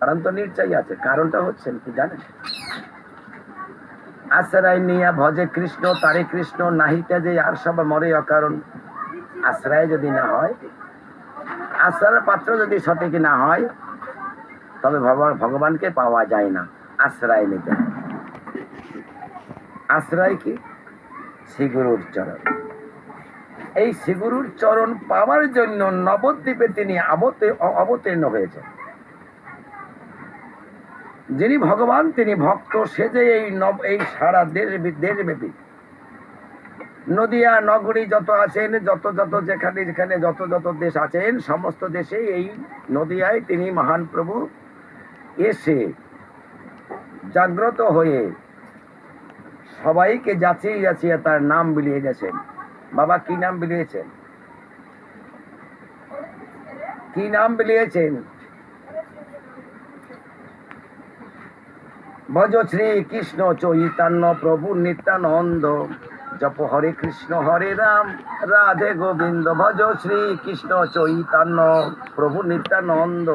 কারণ তো নিশ্চয়ই আছে। কারণটা হচ্ছেন কি জানেন? আশ্রয় নিয়া ভজে কৃষ্ণ তারে কৃষ্ণ নাহিতে যে আর সব মরে অকারণ। আশ্রয় যদি না হয়, আশ্রয়ের পাত্র যদি সঠিক না হয়, তবে ভগবানকে পাওয়া যায় না। আশ্রয় নিতে হয়। আশ্রয় কি? শ্রীগুরুর চরণ। এই শ্রীগুরুর চরণ পাওয়ার জন্য নবদ্বীপে তিনি অবতীর্ণ হয়েছেন। যিনি ভগবান তিনি ভক্ত সেজে এই সারা দেশব্যাপী নদিয়া নগরী যত আছেন, যত যেখানে যত দেশ আছেন, সমস্ত দেশে এই নদিয়ায় তিনি মহান প্রভু এসে জাগ্রত হয়ে সবাইকে যাচিয়ে যাচিয়ে তার নাম বিলিয়ে গেছেন। বাবা কি নাম বিলিয়েছেন? কি নাম বিলিয়েছেন? ভজ শ্রী কৃষ্ণ চৈতন্য প্রভু নিত্যানন্দ, জপ হরে কৃষ্ণ হরে রাম রাধে গোবিন্দ। ভজ শ্রী কৃষ্ণ চৈতন্য প্রভু নিত্যানন্দ,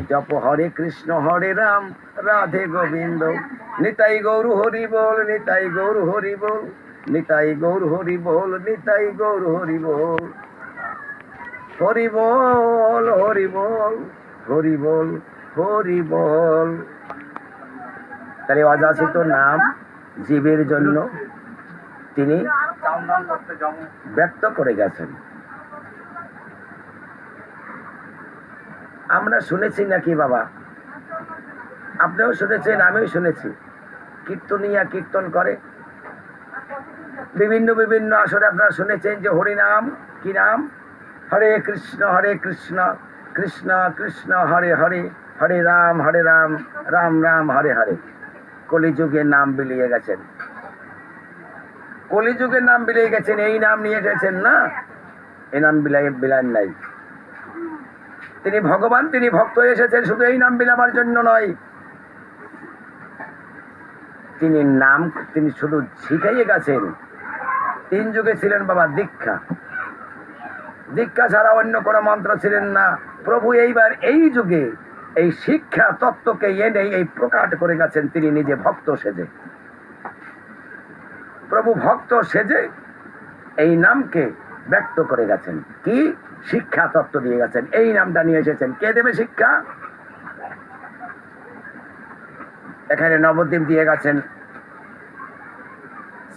জপ হরে কৃষ্ণ হরে রাম রাধে গোবিন্দ। নিতাই গৌর হরি বল, নিতাই গৌর হরি বল, নিতাই গৌর হরি বল, নিতাই গৌর হরি বল। হরি বল হরি বল হরি বল হরি বল। তার অযাচিত নাম জীবের জন্য তিনি ব্যক্ত করে গেছেন। আমরা শুনেছি নাকি বাবা? আপনিও শুনেছেন, আমিও শুনেছি। কীর্তনিয়া কীর্তন করে বিভিন্ন আসরে আপনারা শুনেছেন যে হরিনাম কি নাম? হরে কৃষ্ণ কৃষ্ণ কৃষ্ণ হরে হরে, হরে রাম রাম রাম হরে হরে। কলিযুগের নাম বিলিয়ে গেছেন, কলিযুগের নাম বিলিয়ে গেছেন। এই নাম নিয়ে এসেছেন না, এই নাম বিলান নাই। তিনি ভগবান, তিনি ভক্ত এসেছেন শুধু এই নাম বিলাবার জন্য নয়। তিনি শুধু শিখাইয়ে গেছেন। 3 যুগে ছিলেন বাবা দীক্ষা, দীক্ষা ছাড়া অন্য কোনো মন্ত্র ছিলেন না। প্রভু এইবার এই যুগে এই শিক্ষা তত্ত্বকে এনে এই প্রকাট করে গেছেন তিনি নিজে ভক্ত সেজে। প্রভু ভক্ত সেজে এই নামকে ব্যক্ত করে গেছেন। কি? শিক্ষা তত্ত্ব দিয়ে গেছেন, এই নামটা নিয়ে এসেছেন। কে দেবে শিক্ষা? এখানে নবদ্বীপ দিয়ে গেছেন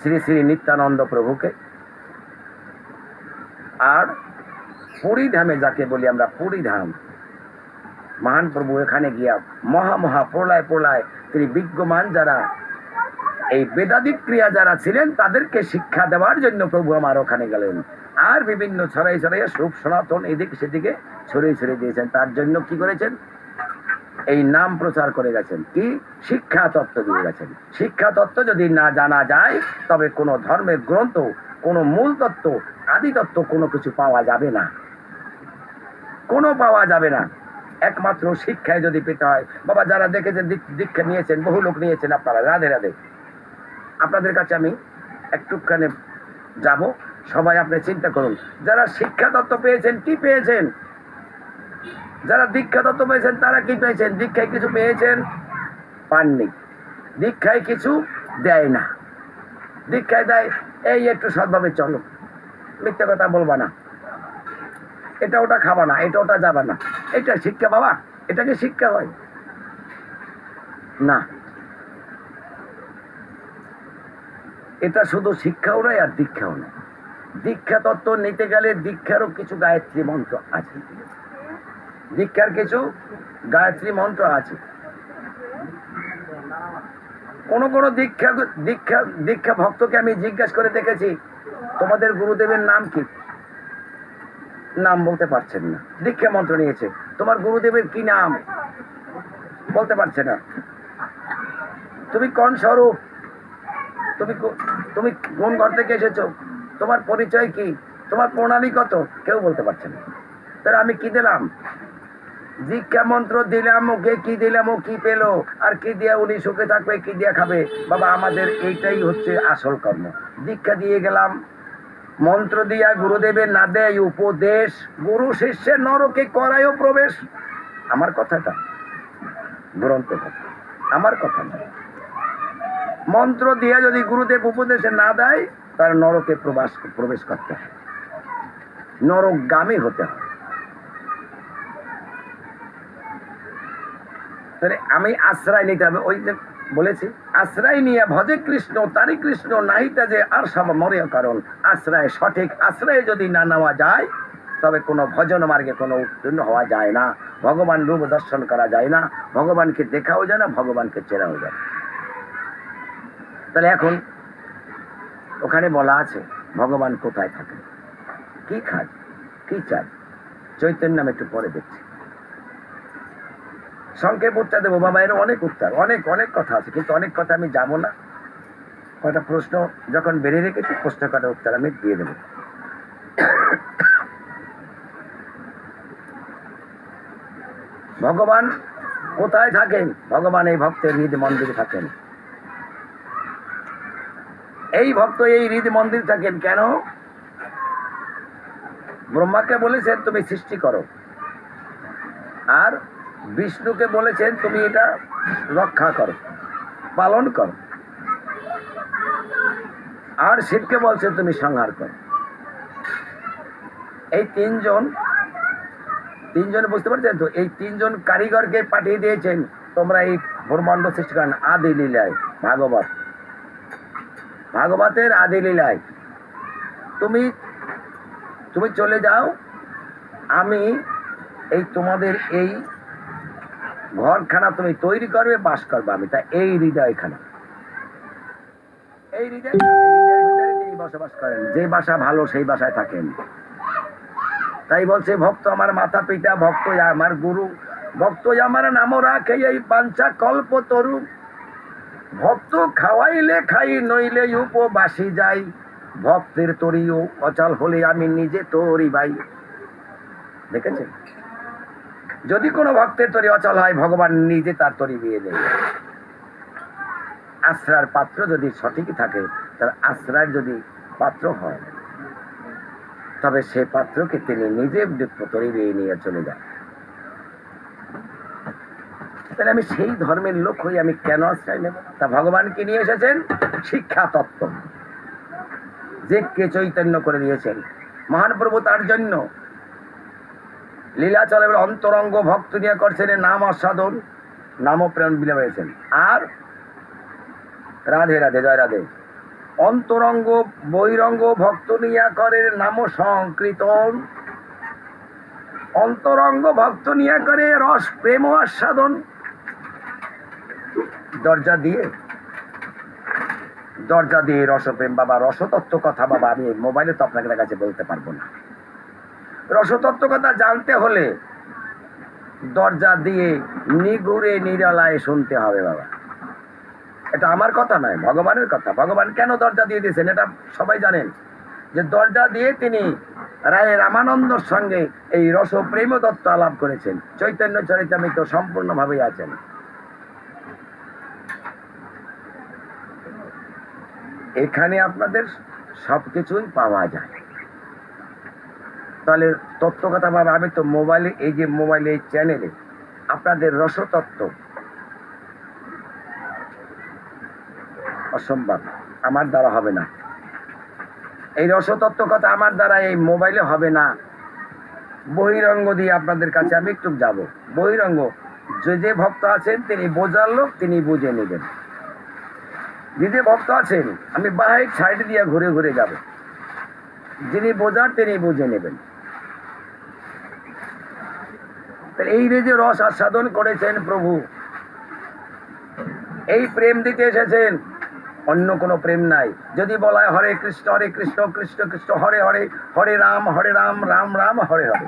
শ্রী শ্রী নিত্যানন্দ প্রভুকে। আর পুরী ধামে, যাকে বলি আমরা পুরী ধাম, মহান প্রভু এখানে গিয়া মহা প্রলয় তিনি বিজ্ঞমান যারা এই বেদাদিক ক্রিয়া যারা ছিলেন তাদেরকে শিক্ষা দেওয়ার জন্য প্রভু আমার ওখানে গেলেন। আর বিভিন্ন ছড়াই রূপ সনাতন এদিক সেদিকে ছড়িয়ে দিয়েছেন। তার জন্য কি করেছেন? এই নাম প্রচার করে গেছেন। কি? শিক্ষা তত্ত্ব দিয়ে গেছেন। শিক্ষা তত্ত্ব যদি না জানা যায়, তবে কোনো ধর্মের গ্রন্থ, কোনো মূল তত্ত্ব, আদি তত্ত্ব কোনো কিছু পাওয়া যাবে না, পাওয়া যাবে না। একমাত্র শিক্ষায় যদি পেতে হয় বাবা, যারা দেখেছেন দীক্ষা নিয়েছেন, বহু লোক নিয়েছেন, আপনারা রাধে রাধে। আপনাদের কাছে আমি একটুখানি যাব, সবাই আপনি চিন্তা করুন। যারা শিক্ষা তত্ত্ব পেয়েছেন, কি পেয়েছেন? যারা দীক্ষা তত্ত্ব পেয়েছেন তারা কি পেয়েছেন? দীক্ষায় কিছু পেয়েছেন? পাননি। দীক্ষায় কিছু দেয় না। দীক্ষায় দেয় এই একটু সৎভাবে চলো, মিথ্যে কথা বলবা না, এটা ওটা খাবা না, এটা ওটা যাবা না। এটা শিক্ষা বাবা? এটা কি শিক্ষা হয়? না, এটা শুধু শিক্ষাও নয় আর দীক্ষাও নয়। দীক্ষা তত্ত্ব নিতে গেলে দীক্ষারও কিছু গায়ত্রী মন্ত্র আছে, দীক্ষার কিছু গায়ত্রী মন্ত্র আছে। কোন দীক্ষা ভক্তকে আমি জিজ্ঞাসা করে দেখেছি, তোমাদের গুরুদেবের নাম কি? নাম বলতে পারছেন না। দীক্ষা মন্ত্র নিয়েছে, তোমার গুরুদেবের কি নাম? বলতে পারছে না। তুমি কোন স্বরূপ? তুমি কোন ঘর থেকে এসেছো? তোমার পরিচয় কি? তোমার প্রণালী কত? কেউ বলতে পারছে না। তাহলে আমি কি দিলাম? দীক্ষা মন্ত্র দিলাম, ওকে কি দিলাম, ও কি পেলো, আর কি দিয়া উনি সুখে থাকবে, কি দিয়া খাবে? বাবা, আমাদের এইটাই হচ্ছে আসল কর্ম। দীক্ষা দিয়ে গেলাম, মন্ত্র দিয়া গুরুদেবের না দেয় উপদেশ, গুরু শিষ্যের নরকে করায়ও প্রবেশ। আমার কথাটা গ্রন্থ কথা, আমার কথা নয়। মন্ত্র দিয়ে যদি গুরুদেব উপদেশে না দেয়, তার নরকে প্রবেশ করতে হয়, নরকগামী হতে হয়। তাহলে আমি আশ্রয় নিতে হবে, ওই যে বলেছি, আশ্রয় নিয়ে ভজে কৃষ্ণ তারি কৃষ্ণ নাহিতা যে আর সব মরে, কারণ আশ্রয়, সঠিক আশ্রয় যদি না নেওয়া যায়, তবে কোনো ভজন মার্গে কোনো উত্তীর্ণ হওয়া যায় না, ভগবান রূপ দর্শন করা যায় না, ভগবানকে দেখাও যায় না, ভগবানকে চেনাও যায় না। তাহলে এখন ওখানে বলা আছে ভগবান কোথায় থাকে, কি খায়, কি চায়, চৈতন্য নামে একটু পরে দেখছি। সংক্ষেপ উত্তর দেবো বাবা, এর অনেক উত্তর, অনেক অনেক কথা আছে, কিন্তু অনেক কথা আমি যাবো না। কয়টা প্রশ্ন যখন বেরিয়ে রেখেছি, প্রশ্ন কটা উত্তর আমি দিয়ে দেবো। ভগবান কোথায় থাকেন? ভগবান এই ভক্তের হৃদ মন্দিরে থাকেন। এই ভক্ত এই হৃদ মন্দির থাকেন কেন? ব্রহ্মাকে বলেছেন তুমি সৃষ্টি করো, আর বিষ্ণুকে বলেছেন তুমি এটা রক্ষা করো, পালন করো, আর শিবকে বলছেন তুমি সংহার করো। এই তিনজন বুঝতে পারছেন তো? এই তিনজন কারিগরকে পাঠিয়ে দিয়েছেন, তোমরা এই ব্রহ্মাণ্ড সৃষ্টি করেন। আদি লীলায়, ভাগবতের আদি লীলায় তুমি চলে যাও, আমি এই তোমাদের এই ঘরখানা তুমি তৈরি করবে, বাস করবে আমি। তা এই হৃদয়খানা, এই হৃদয়ের ভিতরে তিনি বসবাস করেন, যে বাসা ভালো সেই বাসায় থাকেন। তাই বলছে ভক্ত আমার মাতা পিতা, ভক্ত আমার গুরু, ভক্ত আমার নাম রাখে এই পাঞ্চা কল্প তরু, ভক্ত খাওয়াইলে খাই নইলে উপবাসী যাই, ভক্তের তরিও অচল হলে আমি নিজে তরি ভাই। দেখেছেন, যদি কোনো ভক্তের তরি অচল হয়, ভগবান নিজে তার তরি দিয়ে দেবে। আশ্রয়ের পাত্র যদি সঠিক থাকে, তার আশ্রয়ের যদি পাত্র হয়, তবে সে পাত্রকে তিনি নিজে তরি দিয়ে নিয়ে চলে যান। তাহলে আমি সেই ধর্মের লোক হই, আমি কেন আশ্রয় নেব? তা ভগবানকে নিয়ে এসেছেন শিক্ষা তত্ত্ব, যে কে চৈতন্য করে দিয়েছেন মহান প্রভু, তার জন্য লীলাচলে অন্তরঙ্গ ভক্ত নিয়ে করছেন নাম আস্বাদন, নাম প্রেরণ বিলে হয়েছেন। আর রাধে রাধে, জয় রাধে, অন্তরঙ্গ বহিরঙ্গ ভক্ত নিয়া করে নাম সংকীর্তন, অন্তরঙ্গ ভক্ত নিয়া করে রস প্রেম আস্বাদন। দরজা দিয়ে রসপ্রেম বাবা, রসতত্ত্ব কথা বাবা আমি মোবাইলে তো আপনাদের কাছে বলতে পারবো না। রসতত্ত্ব কথা জানতে হলে দরজা দিয়ে নিগুড়ে নিরালায় শুনতে হবে বাবা। এটা আমার কথা নয়, ভগবানের কথা। ভগবান কেন দরজা দিয়ে দিয়েছেন এটা সবাই জানেন, যে দরজা দিয়ে তিনি রায় রামানন্দর সঙ্গে এই রস প্রেম তত্ত্ব আলাপ করেছেন। চৈতন্য চরিতামৃত সম্পূর্ণভাবেই আছেন। এখানে আপনাদের সবকিছুই পাওয়া যায়। তাহলে তত্ত্ব কথা বাবা, আমি তো মোবাইলে, এই যে মোবাইলে এই চ্যানেলে আপনাদের রসতত্ত্ব অসম্ভব, আমার দ্বারা হবে না। এই রসতত্ত্ব কথা আমার দ্বারা এই মোবাইলে হবে না। বহিরঙ্গ দিয়ে আপনাদের কাছে আমি একটু যাব। বহিরঙ্গ যে ভক্ত আছেন তিনি বোঝার লোক, তিনি বুঝে নেবেন। যে ভক্ত আছেন আমি বাহির সাইড দিয়ে ঘুরে ঘুরে যাব, যিনি বোঝার তিনি বুঝে নেবেন। এই যে রস আস্বাদন করেছেন প্রভু, এই প্রেম দিতে এসেছেন, অন্য কোনো প্রেম নাই। যদি বলা হয় হরে কৃষ্ণ কৃষ্ণ কৃষ্ণ হরে হরে, হরে রাম রাম রাম হরে হরে,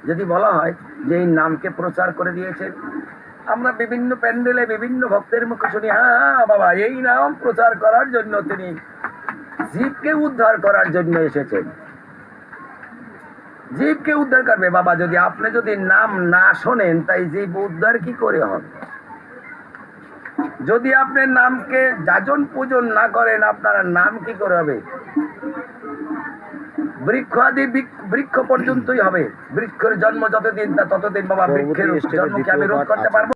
যদি বলা হয় যে এই নামকে প্রচার করে দিয়েছেন, আমরা বিভিন্ন প্যান্ডেলে বিভিন্ন ভক্তের মুখে শুনি, হ্যাঁ বাবা এই নাম প্রচার করার জন্য তিনি জীবকে উদ্ধার করার জন্য এসেছেন। জীবকে উদ্ধার করবে বাবা, যদি আপনি যদি নাম না শোনেন তাই জীব উদ্ধার কি করে হবে? যদি আপনি নামকে যাজন পূজন না করেন, আপনার নাম কি করে হবে? বৃক্ষ আদি বৃক্ষ পর্যন্তই হবে। বৃক্ষের জন্ম যতদিন ততদিন বাবা, বৃক্ষের জন্মকে আমি রোধ করতে পারবো?